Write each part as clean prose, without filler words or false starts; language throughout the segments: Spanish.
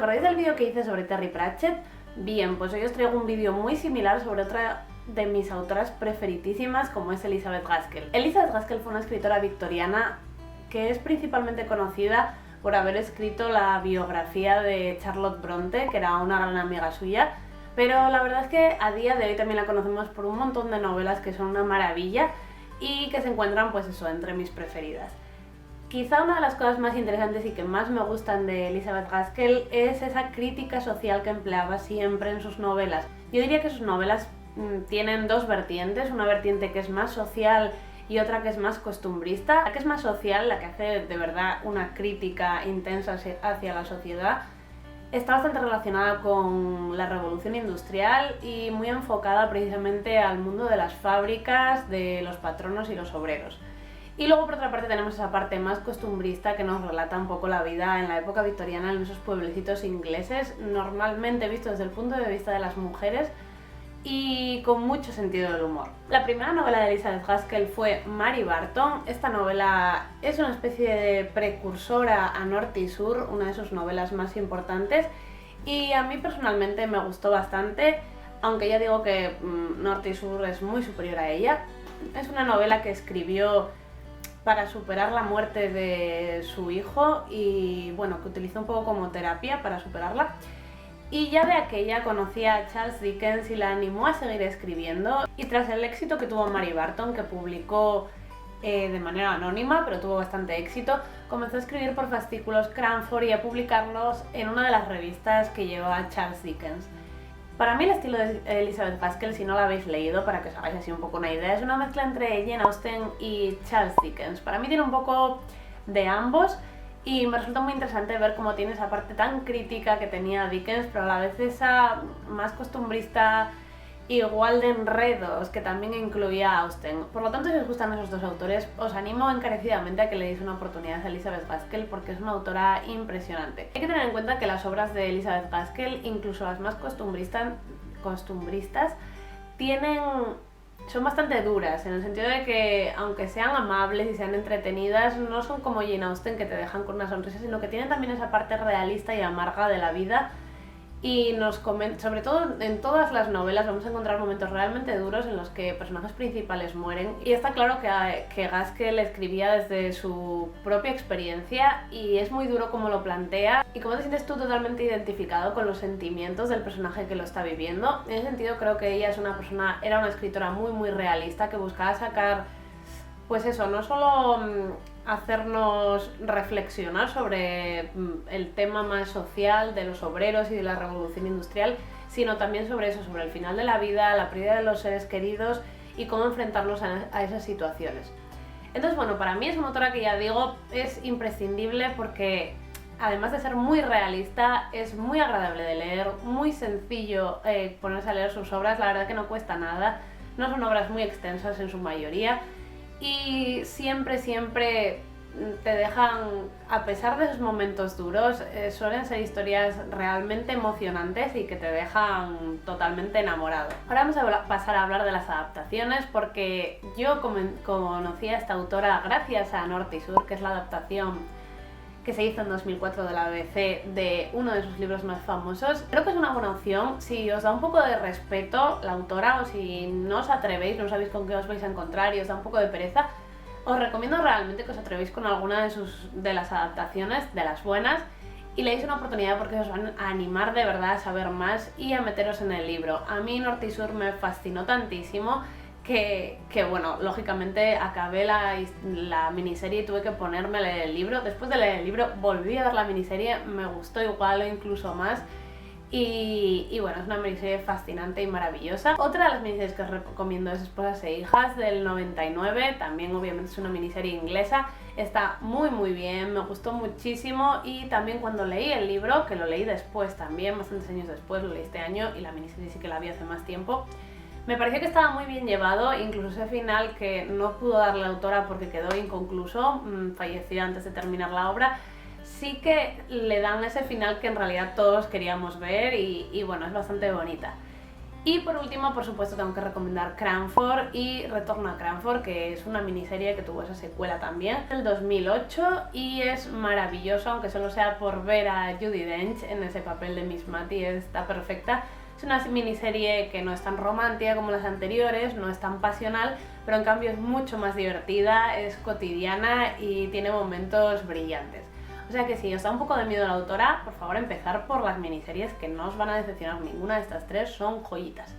acordáis del vídeo que hice sobre Terry Pratchett? Bien, pues hoy os traigo un vídeo muy similar sobre otra de mis autoras preferidísimas, como es Elizabeth Gaskell. Elizabeth Gaskell fue una escritora victoriana que es principalmente conocida por haber escrito la biografía de Charlotte Bronte, que era una gran amiga suya, pero la verdad es que a día de hoy también la conocemos por un montón de novelas que son una maravilla y que se encuentran, pues eso, entre mis preferidas. Quizá una de las cosas más interesantes y que más me gustan de Elizabeth Gaskell es esa crítica social que empleaba siempre en sus novelas. Yo diría que sus novelas tienen dos vertientes, una vertiente que es más social y otra que es más costumbrista. La que es más social, la que hace de verdad una crítica intensa hacia la sociedad, está bastante relacionada con la revolución industrial y muy enfocada precisamente al mundo de las fábricas, de los patronos y los obreros. Y luego por otra parte tenemos esa parte más costumbrista que nos relata un poco la vida en la época victoriana en esos pueblecitos ingleses, normalmente visto desde el punto de vista de las mujeres y con mucho sentido del humor. La primera novela de Elizabeth Gaskell fue Mary Barton. Esta novela es una especie de precursora a Norte y Sur, una de sus novelas más importantes, y a mí personalmente me gustó bastante, aunque ya digo que Norte y Sur es muy superior a ella. Es una novela que escribió para superar la muerte de su hijo y bueno, que utilizó un poco como terapia para superarla. Y ya de aquella conocía a Charles Dickens y la animó a seguir escribiendo, y tras el éxito que tuvo Mary Barton, que publicó de manera anónima, pero tuvo bastante éxito, comenzó a escribir por fascículos Cranford y a publicarlos en una de las revistas que llevaba Charles Dickens. Para mí el estilo de Elizabeth Gaskell, si no la habéis leído, para que os hagáis así un poco una idea, es una mezcla entre Jane Austen y Charles Dickens. Para mí tiene un poco de ambos y me resulta muy interesante ver cómo tiene esa parte tan crítica que tenía Dickens, pero a la vez esa más costumbrista, igual de enredos que también incluía Austen. Por lo tanto, si os gustan esos dos autores, os animo encarecidamente a que le deis una oportunidad a Elizabeth Gaskell porque es una autora impresionante. Hay que tener en cuenta que las obras de Elizabeth Gaskell, incluso las más costumbristas, son bastante duras, en el sentido de que aunque sean amables y sean entretenidas, no son como Jane Austen, que te dejan con una sonrisa, sino que tienen también esa parte realista y amarga de la vida. Y sobre todo en todas las novelas vamos a encontrar momentos realmente duros en los que personajes principales mueren, y está claro que Gaskell escribía desde su propia experiencia y es muy duro como lo plantea y cómo te sientes tú totalmente identificado con los sentimientos del personaje que lo está viviendo. En ese sentido creo que ella era una escritora muy realista, que buscaba sacar, pues eso, no solo hacernos reflexionar sobre el tema más social de los obreros y de la revolución industrial, sino también sobre eso, sobre el final de la vida, la pérdida de los seres queridos y cómo enfrentarnos a esas situaciones. Entonces, bueno, para mí es una autora que, ya digo, es imprescindible porque además de ser muy realista, es muy agradable de leer, muy sencillo ponerse a leer sus obras, la verdad que no cuesta nada, no son obras muy extensas en su mayoría, y siempre te dejan, a pesar de esos momentos duros, suelen ser historias realmente emocionantes y que te dejan totalmente enamorado. Ahora vamos a pasar a hablar de las adaptaciones, porque yo conocí a esta autora gracias a Norte y Sur, que es la adaptación que se hizo en 2004 de la BBC de uno de sus libros más famosos. Creo que es una buena opción si os da un poco de respeto la autora, o si no os atrevéis, no sabéis con qué os vais a encontrar y os da un poco de pereza. Os recomiendo realmente que os atrevéis con alguna de las adaptaciones, de las buenas, y le deis una oportunidad porque os van a animar de verdad a saber más y a meteros en el libro. A mí Norte y Sur me fascinó tantísimo que bueno, lógicamente acabé la miniserie y tuve que ponerme a leer el libro. Después de leer el libro volví a ver la miniserie, me gustó igual o incluso más. Y bueno, es una miniserie fascinante y maravillosa. Otra de las miniseries que os recomiendo es Esposas e Hijas, del 99, también obviamente es una miniserie inglesa, está muy bien, me gustó muchísimo, y también cuando leí el libro, que lo leí después también, bastantes años después, lo leí este año y la miniserie sí que la vi hace más tiempo, me pareció que estaba muy bien llevado, incluso ese final que no pudo dar la autora porque quedó inconcluso, falleció antes de terminar la obra, sí que le dan ese final que en realidad todos queríamos ver y bueno, es bastante bonita. Y por último, por supuesto, tengo que recomendar Cranford y Retorno a Cranford, que es una miniserie que tuvo esa secuela también, del 2008, y es maravilloso, aunque solo sea por ver a Judi Dench en ese papel de Miss Matty, está perfecta. Es una miniserie que no es tan romántica como las anteriores, no es tan pasional, pero en cambio es mucho más divertida, es cotidiana y tiene momentos brillantes. O sea que si os da un poco de miedo a la autora, por favor empezar por las miniseries, que no os van a decepcionar ninguna de estas tres, son joyitas.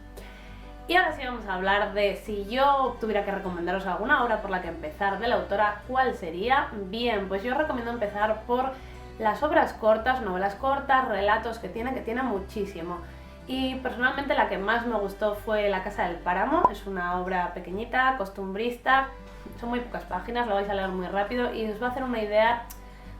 Y ahora sí vamos a hablar de si yo tuviera que recomendaros alguna obra por la que empezar de la autora, ¿cuál sería? Bien, pues yo os recomiendo empezar por las obras cortas, novelas cortas, relatos que tiene muchísimo. Y personalmente la que más me gustó fue La Casa del Páramo, es una obra pequeñita, costumbrista, son muy pocas páginas, lo vais a leer muy rápido y os va a hacer una idea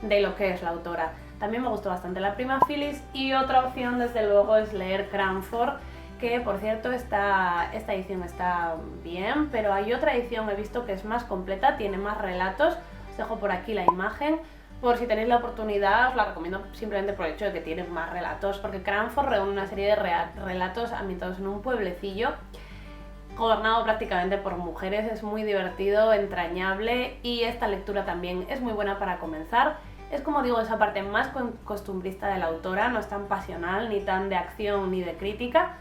de lo que es la autora. También me gustó bastante La Prima Phyllis, y otra opción desde luego es leer Cranford, que por cierto esta edición está bien, pero hay otra edición, he visto que es más completa, tiene más relatos, os dejo por aquí la imagen, por si tenéis la oportunidad os la recomiendo simplemente por el hecho de que tiene más relatos, porque Cranford reúne una serie de relatos ambientados en un pueblecillo gobernado prácticamente por mujeres, es muy divertido, entrañable, y esta lectura también es muy buena para comenzar. Es, como digo, esa parte más costumbrista de la autora, no es tan pasional, ni tan de acción ni de crítica,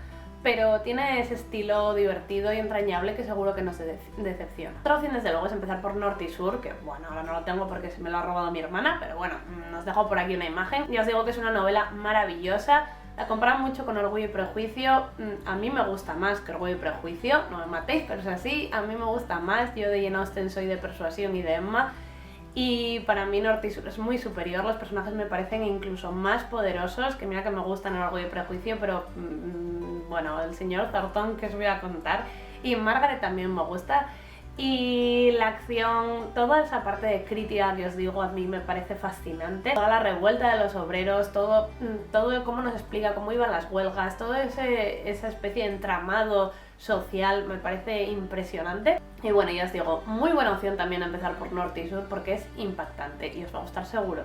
pero tiene ese estilo divertido y entrañable que seguro que no se decepciona. Otra opción desde luego es empezar por Norte y Sur, que bueno, ahora no lo tengo porque se me lo ha robado mi hermana, pero bueno, os dejo por aquí una imagen. Y os digo que es una novela maravillosa. La comparan mucho con Orgullo y Prejuicio, a mí me gusta más que Orgullo y Prejuicio, no me matéis, pero es así, a mí me gusta más. Yo de Jane Austen soy de Persuasión y de Emma, y para mí Norte y Sur es muy superior, los personajes me parecen incluso más poderosos, que mira que me gustan en Orgullo y Prejuicio, pero bueno, el señor Thornton que os voy a contar, y Margaret también me gusta. Y la acción, toda esa parte de crítica que os digo, a mí me parece fascinante. Toda la revuelta de los obreros, todo cómo nos explica cómo iban las huelgas, todo esa especie de entramado social me parece impresionante. Y bueno, ya os digo, muy buena opción también empezar por Norte y Sur porque es impactante y os va a gustar seguro.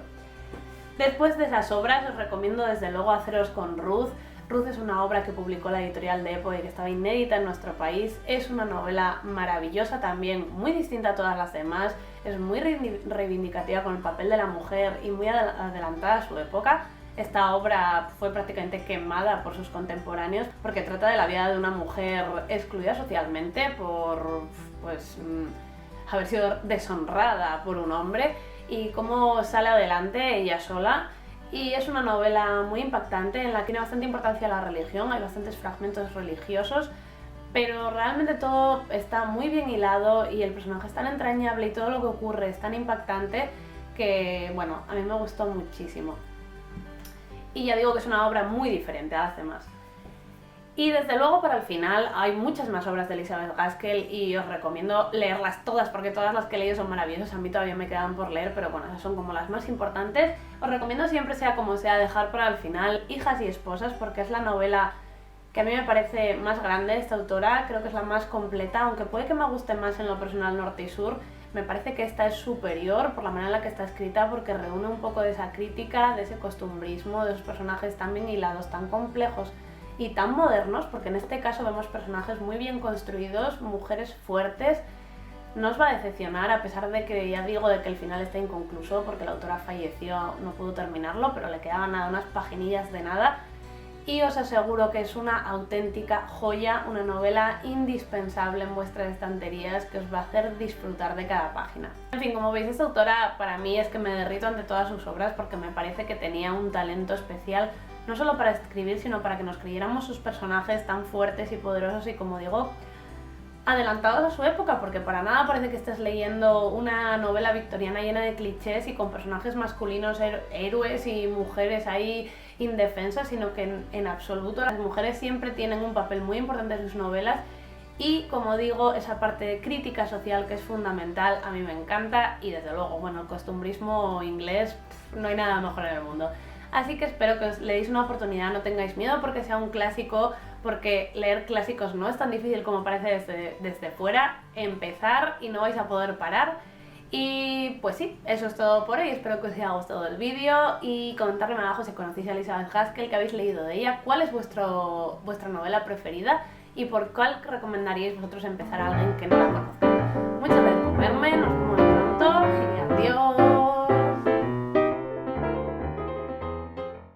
Después de esas obras os recomiendo desde luego haceros con Ruth. Ruth es una obra que publicó la editorial de Epo y que estaba inédita en nuestro país. Es una novela maravillosa también, muy distinta a todas las demás. Es muy reivindicativa con el papel de la mujer y muy adelantada a su época. Esta obra fue prácticamente quemada por sus contemporáneos porque trata de la vida de una mujer excluida socialmente por haber sido deshonrada por un hombre y cómo sale adelante ella sola. Y es una novela muy impactante en la que tiene bastante importancia la religión, hay bastantes fragmentos religiosos, pero realmente todo está muy bien hilado y el personaje es tan entrañable y todo lo que ocurre es tan impactante que, bueno, a mí me gustó muchísimo. Y ya digo que es una obra muy diferente a las demás. Y desde luego para el final hay muchas más obras de Elizabeth Gaskell y os recomiendo leerlas todas porque todas las que he leído son maravillosas, a mí todavía me quedan por leer, pero bueno, esas son como las más importantes. Os recomiendo siempre, sea como sea, dejar para el final Hijas y Esposas porque es la novela que a mí me parece más grande de esta autora, creo que es la más completa, aunque puede que me guste más en lo personal Norte y Sur, me parece que esta es superior por la manera en la que está escrita porque reúne un poco de esa crítica, de ese costumbrismo, de esos personajes tan bien hilados, tan complejos y tan modernos, porque en este caso vemos personajes muy bien construidos, mujeres fuertes. No os va a decepcionar, a pesar de que ya digo de que el final está inconcluso porque la autora falleció, no pudo terminarlo, pero le quedaban nada, unas paginillas de nada. Y os aseguro que es una auténtica joya, una novela indispensable en vuestras estanterías que os va a hacer disfrutar de cada página. En fin, como veis, esta autora para mí es que me derrito ante todas sus obras porque me parece que tenía un talento especial no solo para escribir, sino para que nos creyéramos sus personajes tan fuertes y poderosos y, como digo, adelantados a su época, porque para nada parece que estés leyendo una novela victoriana llena de clichés y con personajes masculinos héroes y mujeres ahí indefensas, sino que en absoluto las mujeres siempre tienen un papel muy importante en sus novelas y, como digo, esa parte de crítica social que es fundamental, a mí me encanta y desde luego, bueno, el costumbrismo inglés, no hay nada mejor en el mundo. Así que espero que os le deis una oportunidad, no tengáis miedo porque sea un clásico, porque leer clásicos no es tan difícil como parece desde fuera, empezar y no vais a poder parar. Y pues sí, eso es todo por hoy. Espero que os haya gustado el vídeo y comentarme abajo si conocéis a Elizabeth Gaskell, que habéis leído de ella, cuál es vuestra novela preferida y por cuál recomendaríais vosotros empezar a alguien que no la conozca.